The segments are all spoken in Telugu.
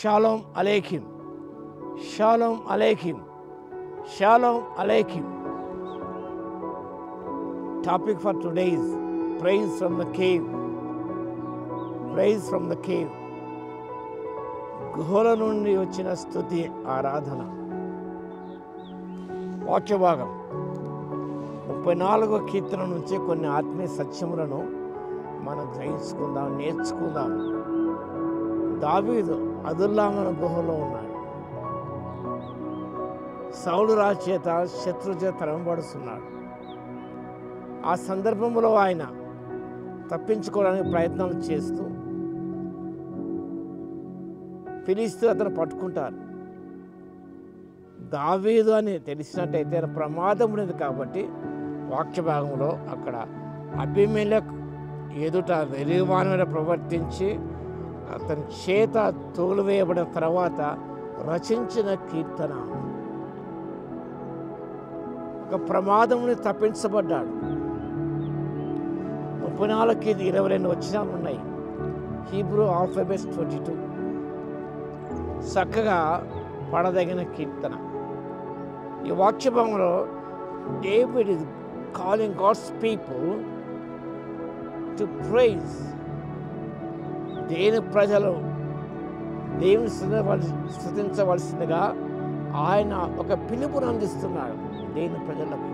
Shalom Aleichem. Shalom Aleichem. Shalom Aleichem. Topic for today is praise from the cave. Praise from the cave. గుహల నుండి వచ్చిన స్తుతి ఆరాధన. వాక్యభాగం 34వ కీర్తన నుంచి కొన్ని ఆత్మీయ సత్యములను మనం గ్రహించుకుందాం, నేర్చుకుందాం. దావీదు అదుల్లామన గుహలో ఉన్నాడు. సౌలు రాజు చేత శత్రు చేత తరమబడుతున్నాడు. ఆ సందర్భంలో ఆయన తప్పించుకోవడానికి ప్రయత్నాలు చేస్తూ ఫిలిస్తీ అతను పట్టుకుంటారు. దావీదు అని తెలిసినట్టయితే ప్రమాదం ఉండేది కాబట్టి వాక్య భాగంలో అక్కడ అబీమెలెకు ఎదుట వెర్రివాణిగా ప్రవర్తించి అతని చేత తోలువేయబడిన తర్వాత రచించిన కీర్తన. ఒక ప్రమాదం నుండి తప్పించబడ్డాడు. 34-22 వచనాలు ఉన్నాయి. Hebrew alphabets 22. చక్కగా పడదగిన కీర్తన. ఈ వాక్యభాగంలో David is calling God's people to praise. దేని ప్రజలు దేవుని స్తుతించవలసిందిగా ఆయన ఒక పిలుపును అందిస్తున్నాడు దేని ప్రజలకు.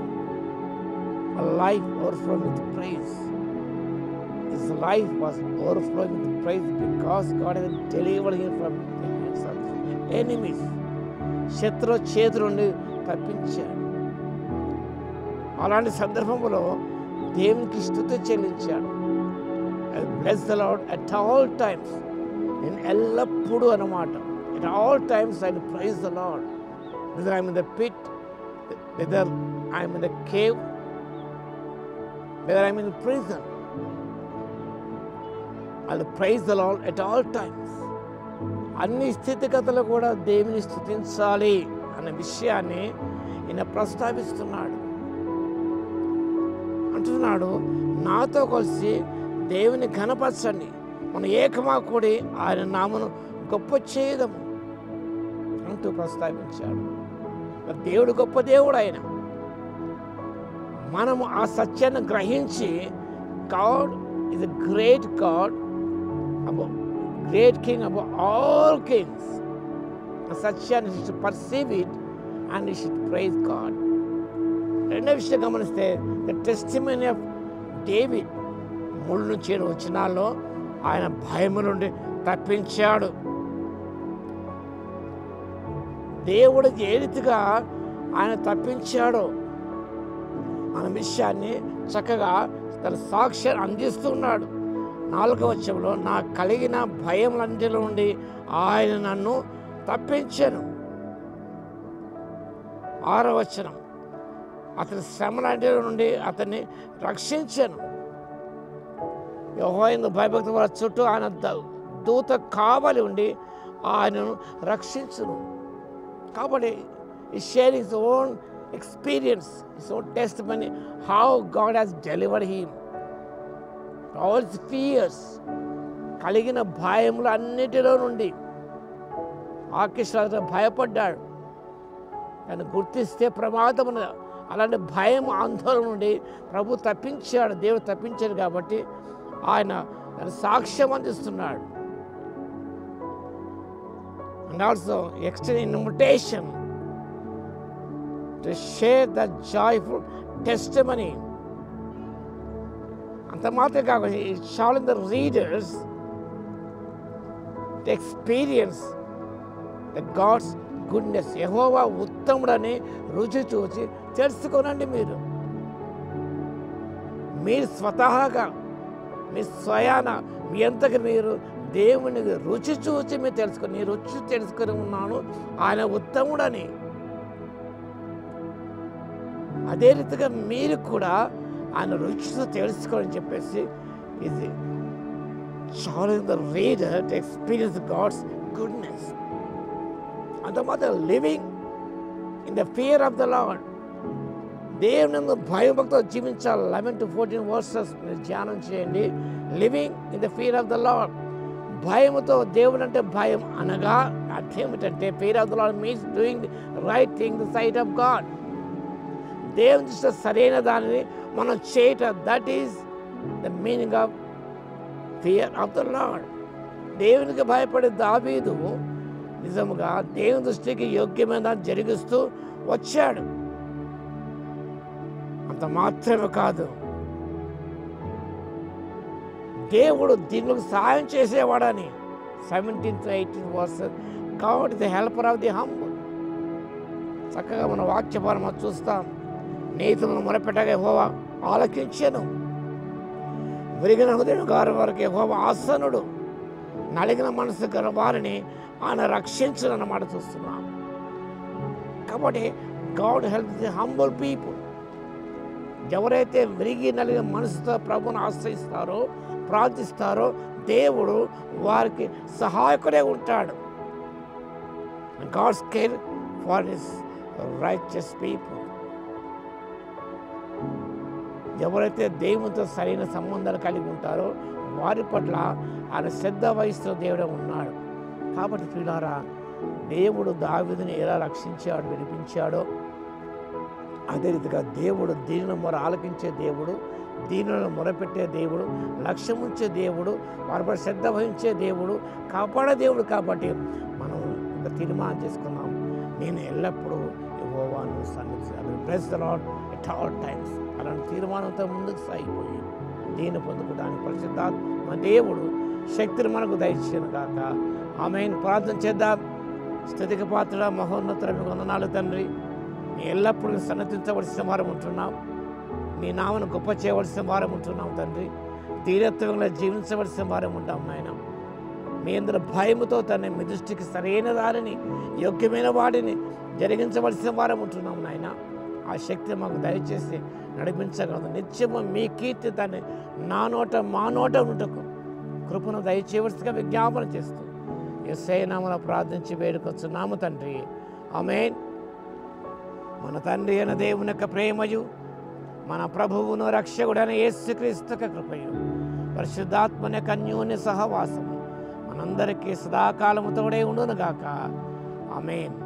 A life overflowing with praise. His life was overflowing with praise because God had delivered him from the hands of enemies. శత్రు చేతి నుండి తప్పించాడు. అలాంటి సందర్భంలో దేవునికి స్తుతి చెల్లించాడు. Bless the Lord at all times. నేను ఎల్లప్పుడూ అన్నమాట. At all times I will praise the Lord. Whether I am in the pit, whether I am in the cave, whether I am in prison, I will praise the Lord at all times. అన్ని స్థితిగతులు కూడా దేవుని స్తుతించాలి అనే విషయాన్ని ఈయన ప్రస్తావిస్తున్నాడు. అంటున్నాడు, నాతో కలిసి దేవుని ఘనపరచండి, మన ఏకమా కూడి ఆయన నామను గొప్ప చేయదము అంటూ ప్రస్తావించాడు. దేవుడు గొప్ప దేవుడు ఆయన. మనము ఆ సత్యాన్ని గ్రహించి God is a great God, great king above all kings. ఆ సత్యాన్ని you should perceive it and you should praise God. రెండో విషయం గమనిస్తే ద టెస్టిమనీ ఆఫ్ డేవిడ్ 3-7 వచనాల్లో ఆయన భయము నుండి తప్పించాడు. దేవుడు ఏ రీతిగా ఆయన తప్పించాడో అనే విషయాన్ని చక్కగా తన సాక్ష్యాన్ని అందిస్తున్నాడు. 4వ వచనంలో నాకు కలిగిన భయములన్నిటి నుండి ఆయన నన్ను తప్పించాను. 6వ వచనం అతని శ్రమలన్నిటి నుండి అతన్ని రక్షించాను. యెహోవా భయభక్తి వారి చుట్టూ ఆయన దూత కావలి ఉండి ఆయనను రక్షించును. కాబట్టి ఈ sharing his own experience, his own testimony, how God has delivered him all his fears. కలిగిన భయములు అన్నిటిలో నుండి ఆకీష్ భయపడ్డాడు. ఆయన గుర్తిస్తే ప్రమాదం, అలాంటి భయం ఆందోళన నుండి ప్రభు తప్పించాడు. దేవుడు తప్పించాడు కాబట్టి ఆయన సాక్ష్యం అందిస్తున్నాడు. And also extend invitation to share the joyful testimony. అంత మాత్రమే కాకుండా it shall in the readers to experience the God's goodness. Jehovah ఉత్తముడని రుచి చూసి తెలుసుకోనండి. మీరు స్వతహాగా మీ స్వయాన మీ అంతకు మీరు దేవుని రుచి చూసి మీరు తెలుసుకొని, నీ రుచి తెలుసుకొని ఉన్నాను ఆయన ఉత్తముడని. అదే రీతిగా మీరు కూడా ఆయన రుచితో తెలుసుకోని చెప్పేసి ఇది చాలా the reader to experience God's goodness. అంత మాత్రం living in the fear of the Lord. దేవుని భయభక్తితో జీవించాలి. 11-14 వర్సెస్ మీరు ధ్యానం చేయండి. Living in the fear of the Lord. భయముతో, దేవుడు అంటే భయం అనగా అర్థం ఏమిటంటే fear of the Lord means doing right thing the sight of God. దేవుని దృష్టిలో సరైన దానిని మనం చేయటం, that is the meaning of fear of the Lord. దేవునికి భయపడే దావీదు నిజముగా దేవుని దృష్టికి యోగ్యమైన జరిగిస్తూ వచ్చాడు. అంత మాత్రమే కాదు, దేవుడు దీనికి సహాయం చేసేవాడని 17-18 versus God is the helper of the humble. చక్కగా మన వాక్యపరమ చూస్తాం. నీతిని మొరపెట్టగా యెహోవా ఆలకించెను, విరిగిన హృదయం గారి వరకు యెహోవా ఆసనుడు, నలిగిన మనసు గల వారిని ఆయన రక్షించునన్నమాట చూస్తున్నాం. కాబట్టి God help the humble people. ఎవరైతే విరిగి నలిగిన మనసుతో ప్రభువును ఆశ్రయిస్తారో, ప్రార్థిస్తారో, దేవుడు వారికి సహాయకుడే ఉంటాడు. God's care for his righteous people. ఎవరైతే దేవునితో సరైన సంబంధాలు కలిగి ఉంటారో వారి పట్ల ఆయన శ్రద్ధ వహిస్తున్న దేవుడే ఉన్నాడు. కాబట్టి ప్రియులారా, దేవుడు దావీదుని ఎలా రక్షించాడు, విడిపించాడో అదే రీతిగా దేవుడు దీనుల మొర ఆలకించే దేవుడు, దీనులను మొరపెట్టే దేవుడు, లక్ష్యం ఉంచే దేవుడు, వారిపై శ్రద్ధ వహించే దేవుడు, కాపాడే దేవుడు. కాబట్టి మనం ఒక తీర్మానం చేసుకున్నాం, నేను ఎల్లప్పుడూ యెహోవాను సన్నిధిస్తాను. Praise the lord at all times. అలాంటి తీర్మానంతో ముందుకు సాగిపోయి దీన్ని పొందుకోవడానికి పరిశుద్ధాత్మ దేవుడు శక్తిని మనకు దయచేయను గాక. ఆమేన్. ప్రార్థన చేద్దాం. స్తుతికి పాత్రుడా, మహోన్నతుడా, మీకు వందనాలు తండ్రి. నీ ఎల్లప్పుడూ సన్నతించవలసిన వారం ఉంటున్నాం. నీ నామను గొప్ప చేయవలసిన వారం ఉంటున్నాం తండ్రి. తీరత్వంగా జీవించవలసిన వారం ఉంటాం నాయన. మీ అందరూ భయముతో తండ్రి మీ దృష్టికి సరైన దానిని, యోగ్యమైన వాడిని జరిగించవలసిన వారం ఉంటున్నాం నాయన. ఆ శక్తి మాకు దయచేసి నడిపించగలదు. నిత్యము మీ కీర్తి దాన్ని నా నోట మా నోట ఉంటకు కృపను దయచేయవలసిగా విజ్ఞాపన చేస్తూ యేసయ్య నామమున ప్రార్థించి వేడుకొచ్చున్నాము తండ్రి. ఆమేన్. మన తండ్రి అయిన దేవుని యొక్క ప్రేమయు, మన ప్రభువును రక్షకుడైన యేసుక్రీస్తు యొక్క కృపయు, పరిశుద్ధాత్మని యొక్క అన్యోన్య సహవాసము మనందరికీ సదాకాలము తోడే ఉండును గాక. ఆమేన్.